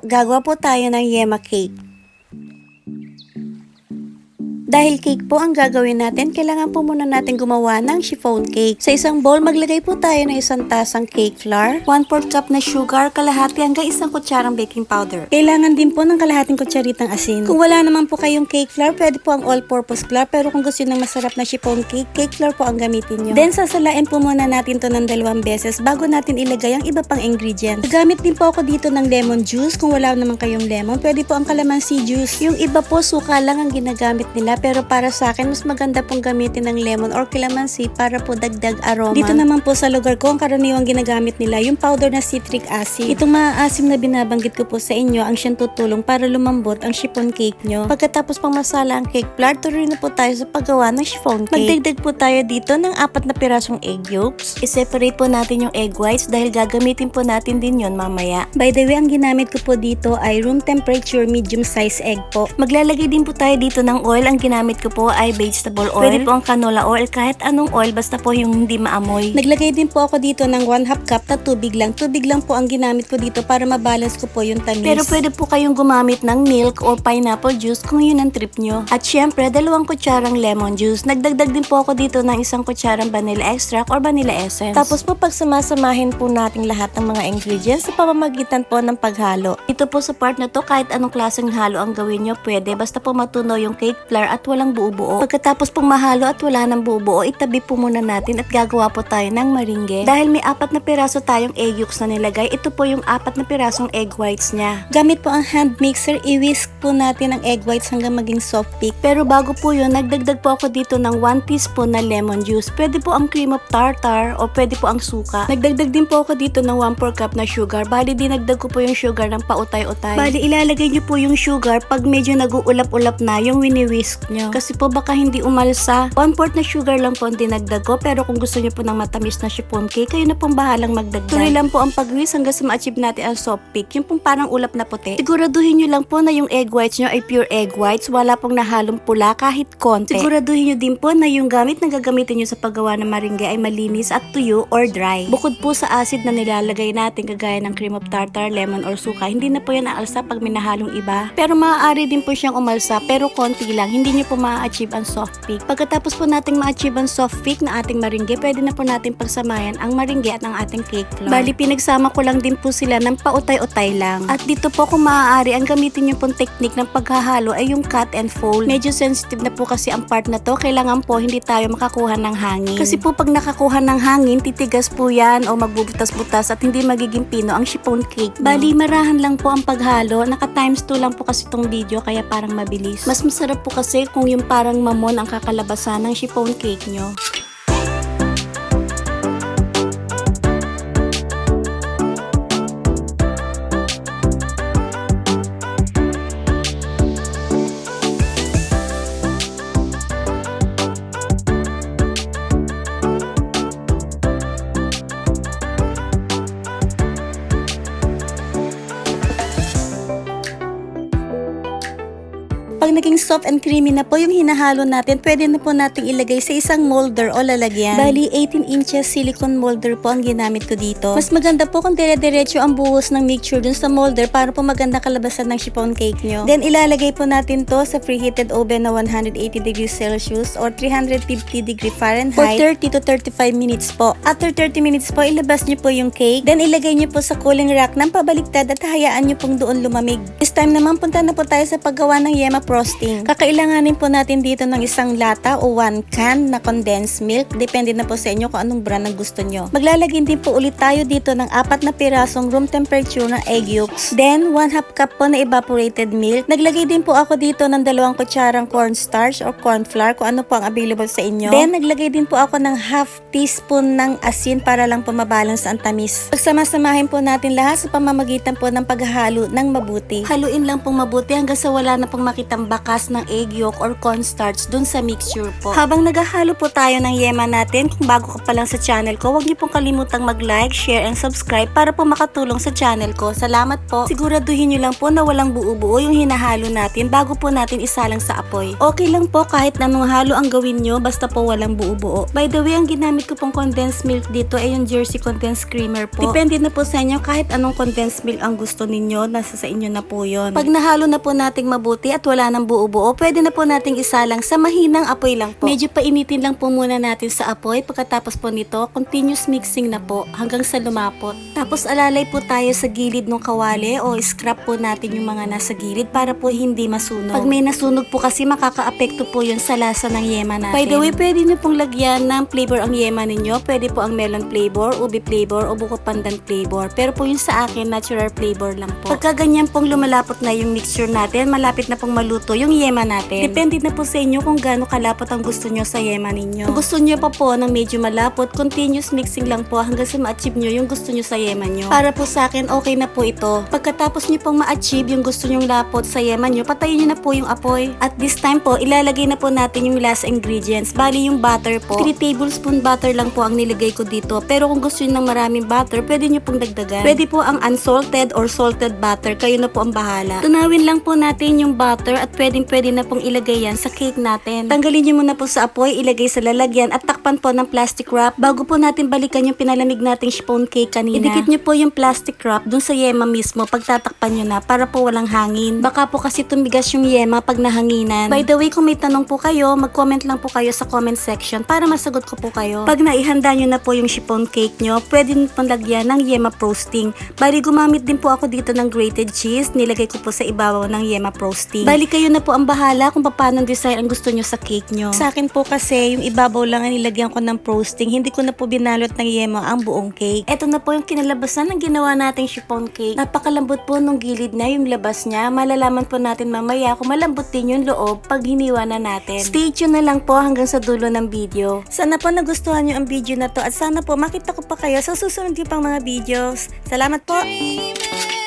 Gagawa po tayo ng yema cake. Dahil cake po ang gagawin natin, kailangan po muna natin gumawa ng chiffon cake. Sa isang bowl, maglagay po tayo ng isang tasang cake flour, 1/4 cup na sugar, kalahati hanggang isang kutsarang baking powder. Kailangan din po ng kalahating kutsaritang asin. Kung wala naman po kayong cake flour, pwede po ang all-purpose flour, pero kung gusto nyo ng masarap na chiffon cake, cake flour po ang gamitin nyo. Then, sasalain po muna natin to ng 2 beses bago natin ilagay ang iba pang ingredients. Gagamit din po ako dito ng lemon juice. Kung wala naman kayong lemon, pwede po ang calamansi juice. Yung iba po, suka lang ang ginagamit nila, pero para sa akin, mas maganda pong gamitin ng lemon or calamansi para po dagdag aroma. Dito naman po sa lugar ko, ang karaniwang ginagamit nila yung powder na citric acid. Itong maaasim na binabanggit ko po sa inyo ang siyang tutulong para lumambot ang chiffon cake nyo. Pagkatapos pang masala ang cake flour, tuloy na po tayo sa paggawa ng chiffon cake. Magdagdag po tayo dito ng 4 na pirasong egg yolks. I-separate po natin yung egg whites dahil gagamitin po natin din yon mamaya. By the way, ang ginamit ko po dito ay room temperature medium size egg po. Maglalagay din po tayo dito ng oil. Ang ginamit ko po ay vegetable oil. Pwede po ang canola oil, kahit anong oil, basta po yung hindi maamoy. Naglagay din po ako dito ng 1/2 cup na tubig lang. Tubig lang po ang ginamit ko dito para mabalance ko po yung tamis. Pero pwede po kayong gumamit ng milk or pineapple juice kung yun ang trip nyo. At syempre, 2 kutsarang lemon juice. Nagdagdag din po ako dito ng 1 kutsarang vanilla extract or vanilla essence. Tapos po, pagsamasamahin po natin lahat ng mga ingredients sa pamamagitan po ng paghalo. Ito po sa part na to, kahit anong klaseng halo ang gawin nyo, pwede. Basta po matunaw yung cake flour at walang buo-buo. Pagkatapos pong mahalo at wala nang buo-buo, itabi po muna natin at gagawa po tayo ng maringe. Dahil may 4 na piraso tayong egg yolks na nilagay, ito po yung 4 na pirasong egg whites niya. Gamit po ang hand mixer, i-whisk po natin ang egg whites hanggang maging soft peak. Pero bago po yun, nagdagdag po ako dito ng 1 teaspoon na lemon juice. Pwede po ang cream of tartar o pwede po ang suka. Nagdagdag din po ako dito ng 1/4 cup na sugar. Bali, dinagdag ko po yung sugar ng pautay-utay. Bali, ilalagay nyo po yung sugar pag medyo nag-uulap-ulap na yung wini-whisk nyo. Kasi po baka hindi umalsa. 1/4 na sugar lang po ang dinagdag ko, pero kung gusto nyo po ng matamis na chiffon cake, kayo na pong bahalang magdagdag. Tuloy lang po ang pag-whisk hanggang sa ma-achieve natin ang soft peak. Yung pong parang ulap na puti. Siguraduhin nyo lang po na yung egg whites nyo ay pure egg whites. Wala pong nahalong pula kahit konti. Siguraduhin nyo din po na yung gamit na gagamitin nyo sa paggawa ng maringe ay malinis at tuyo or dry. Bukod po sa acid na nilalagay natin kagaya ng cream of tartar, lemon or suka, hindi na po yan aalsa pag minahalong iba. Pero maaari din po siyang umalsa, pero konti lang. Hindi nyo po ma-achieve ang soft peak. Pagkatapos po nating ma-achieve ang soft peak na ating maringe, pwede na po natin pagsamayan ang maringe at ang ating cake flour. Bali, pinagsama ko lang din po sila ng pautay-utay lang. At dito po kung maaari, ang gamitin nyo pong technique ng paghahalo ay yung cut and fold. Medyo sensitive na po kasi ang part na to. Kailangan po hindi tayo makakuha ng hangin. Kasi po pag nakakuha ng hangin, titigas po yan o magbubutas-butas at hindi magiging pino ang chiffon cake. Bali, marahan lang po ang paghalo. Naka times 2 lang po kasi tong video kaya parang mabilis. Mas masarap po kasi kung yung parang mamon ang kakalabasan ng chiffon cake nyo. Pag naging soft and creamy na po yung hinahalo natin, pwede na po nating ilagay sa isang molder o lalagyan. Bali, 18 inches silicone molder po ang ginamit ko dito. Mas maganda po kung dire-diretso ang buhos ng mixture dun sa molder para po maganda kalabasan ng chiffon cake nyo. Then, ilalagay po natin to sa preheated oven na 180 degrees Celsius or 350 degree Fahrenheit for 30 to 35 minutes po. After 30 minutes po, ilabas nyo po yung cake. Then, ilagay nyo po sa cooling rack ng pabaliktad at hayaan nyo pong doon lumamig. This time naman, punta na po tayo sa paggawa ng yema frosting. Kakailanganin po natin dito ng isang lata o 1 can na condensed milk. Depende na po sa inyo kung anong brand ang gusto nyo. Maglalagay din po ulit tayo dito ng 4 na pirasong room temperature na egg yolks. Then, 1/2 cup po na evaporated milk. Naglagay din po ako dito ng 2 kutsarang cornstarch or corn flour kung ano po ang available sa inyo. Then, naglagay din po ako ng 1/2 teaspoon ng asin para lang po mabalance ang tamis. Pagsamasamahin po natin lahat sa pamamagitan po ng paghahalo ng mabuti. Haluin lang pong mabuti hanggang sa wala na pong makita ang bakas ng egg yolk or cornstarch dun sa mixture po. Habang naghahalo po tayo ng yema natin, kung bago ka pa lang sa channel ko, huwag niyo pong kalimutang mag-like, share, and subscribe para po makatulong sa channel ko. Salamat po. Siguraduhin niyo lang po na walang buo-buo yung hinahalo natin bago po natin isalang sa apoy. Okay lang po kahit anong halo ang gawin niyo, basta po walang buo-buo. By the way, ang ginamit ko pong condensed milk dito ay yung Jersey condensed creamer po. Depende na po sa inyo, kahit anong condensed milk ang gusto ninyo, nasa sa inyo na po yon. Pag nahalo na po nating mabuti at wala nang buo-buo, pwede na po nating isalang sa mahinang apoy lang po. Medyo painitin lang po muna natin sa apoy. Pagkatapos po nito, continuous mixing na po hanggang sa lumapot. Tapos alalay po tayo sa gilid ng kawali o scrap po natin yung mga nasa gilid para po hindi masunog. Pag may nasunog po kasi makaka-apekto po yun sa lasa ng yema natin. By the way, pwede nyo pong lagyan ng flavor ang yema ninyo. Pwede po ang melon flavor, ubi flavor, o buko pandan flavor. Pero po yung sa akin, natural flavor lang po. Pagka ganyan pong lumalapot na yung mixture natin, malapit na pong maluto yung yema natin. Depende na po sa inyo kung gaano kalapot ang gusto nyo sa yema ninyo. Kung gusto nyo pa po ng medyo malapot, continuous mixing lang po hanggang sa ma-achieve nyo yung gusto nyo sa yema nyo. Para po sa akin, okay na po ito. Pagkatapos nyo pong ma-achieve yung gusto nyong lapot sa yema nyo, patayin nyo na po yung apoy. At this time po, ilalagay na po natin yung last ingredients. Bali yung butter po. 3 tablespoon butter lang po ang nilagay ko dito. Pero kung gusto nyo ng maraming butter, pwede nyo pong dagdagan. Pwede po ang unsalted or salted butter. Kayo na po ang bahala. Tunawin lang po natin yung butter at pwede na pong ilagay yan sa cake natin. Tanggalin nyo muna po sa apoy, ilagay sa lalagyan at takpan po ng plastic wrap bago po natin balikan yung pinalamig nating chiffon cake kanina. Idikit nyo po yung plastic wrap dun sa yema mismo pag tatakpan nyo na para po walang hangin. Baka po kasi tumigas yung yema pag nahanginan. By the way, kung may tanong po kayo, mag-comment lang po kayo sa comment section para masagot ko po kayo. Pag naihanda nyo na po yung chiffon cake nyo, pwede nyo pong lagyan ng yema frosting. Bali, gumamit din po ako dito ng grated cheese. Nilagay ko po sa ibabaw ng yema frosting. Bali, kayo na po ang bahala kung paano design ang gusto nyo sa cake nyo. Sa akin po kasi, yung ibabaw lang ang nilagyan ko ng frosting. Hindi ko na po binalot ng yema ang buong cake. Ito na po yung kinalabasan ng ginawa nating chiffon cake. Napakalambot po nung gilid na yung labas niya. Malalaman po natin mamaya kung malambot din yung loob pag hiniwa na natin. Stay tuned na lang po hanggang sa dulo ng video. Sana po nagustuhan nyo ang video na to at sana po makita ko pa kayo sa susunod yung pang mga videos. Salamat po!